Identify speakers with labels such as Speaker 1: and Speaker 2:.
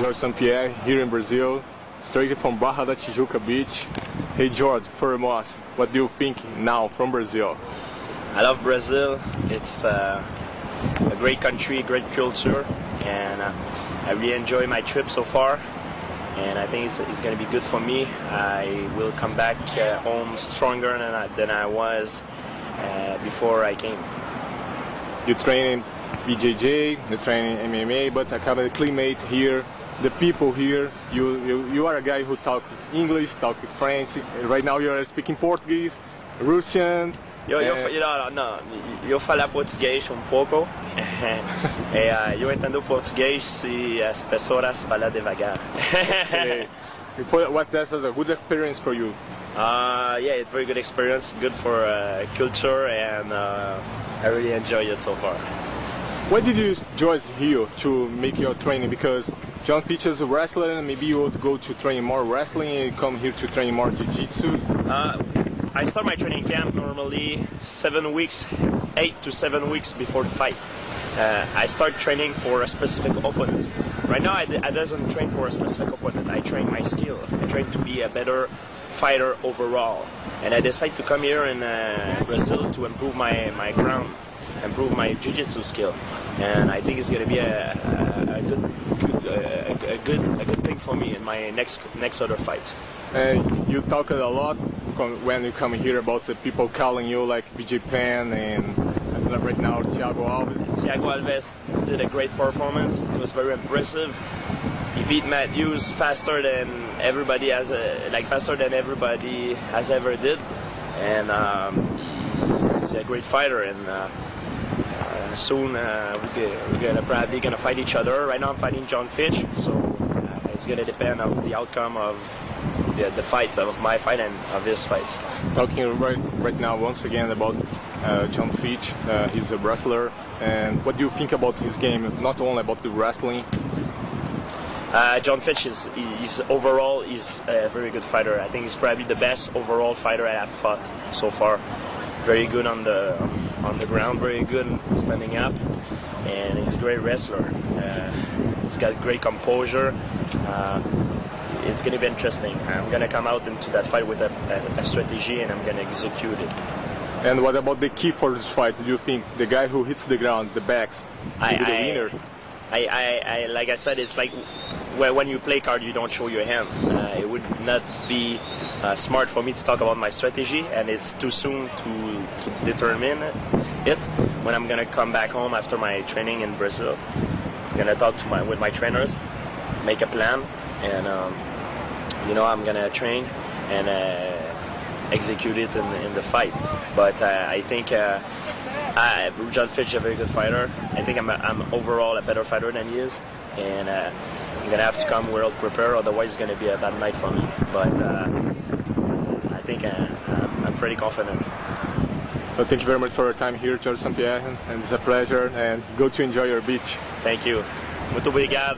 Speaker 1: Jon St-Pierre here in Brazil, straight from Barra da Tijuca beach. Hey George, foremost, what do you think now from Brazil?
Speaker 2: I love Brazil. It's a great country, great culture, and I really enjoy my trip so far. And I think it's going to be good for me. I will come back home stronger than I was before I came.
Speaker 1: You train in BJJ, you train in MMA, but I have a climate here. The people here, you are a guy who talks English, talks French. Right now you are speaking Portuguese, Russian.
Speaker 2: Eu falo português pouco. Eu entendo português se as pessoas falam devagar.
Speaker 1: Was that a good experience for you?
Speaker 2: Yeah, it's a very good experience, good for culture, and I really enjoy it so far.
Speaker 1: Why did you join here to make your training? Because Jon Fitch is a wrestler, and maybe you would go to train more wrestling and come here to train more jiu-jitsu?
Speaker 2: I start my training camp normally 8 to 7 weeks before the fight. I start training for a specific opponent. Right now I doesn't train for a specific opponent, I train my skill. I train to be a better fighter overall. And I decided to come here in Brazil to improve my ground, improve my jiu-jitsu skill. And I think it's going to be a good thing for me in my next other fights.
Speaker 1: You talk a lot when you come here about the people calling you like BJ Penn and right now Thiago Alves.
Speaker 2: Thiago Alves did a great performance. It was very impressive. He beat Matthews faster than everybody has ever did, and he's a great fighter. And soon we're probably gonna fight each other. Right now I'm fighting Jon Fitch, so it's gonna depend on the outcome of the fight, of my fight and of his fights.
Speaker 1: Talking right now once again about Jon Fitch, he's a wrestler, and what do you think about his game? Not only about the wrestling.
Speaker 2: Jon Fitch is overall a very good fighter. I think he's probably the best overall fighter I have fought so far. Very good on the ground, very good standing up, and he's a great wrestler. He's got great composure. It's going to be interesting. I'm going to come out into that fight with a strategy, and I'm going to execute it.
Speaker 1: And what about the key for this fight? Do you think the guy who hits the ground the best will be the winner?
Speaker 2: Like I said, it's like when you play card, you don't show your hand. It would not be smart for me to talk about my strategy, and it's too soon to determine it. When I'm gonna come back home after my training in Brazil, I'm gonna talk with my trainers, make a plan, and I'm gonna train and execute it in the fight. But I think Jon Fitch is a very good fighter. I think I'm overall a better fighter than he is, and I'm gonna have to come well prepared, otherwise it's gonna be a bad night for me. But I think I'm pretty confident.
Speaker 1: Well, thank you very much for your time here, Jon St-Pierre, and it's a pleasure, and go to enjoy your beach.
Speaker 2: Thank you. Muito obrigado.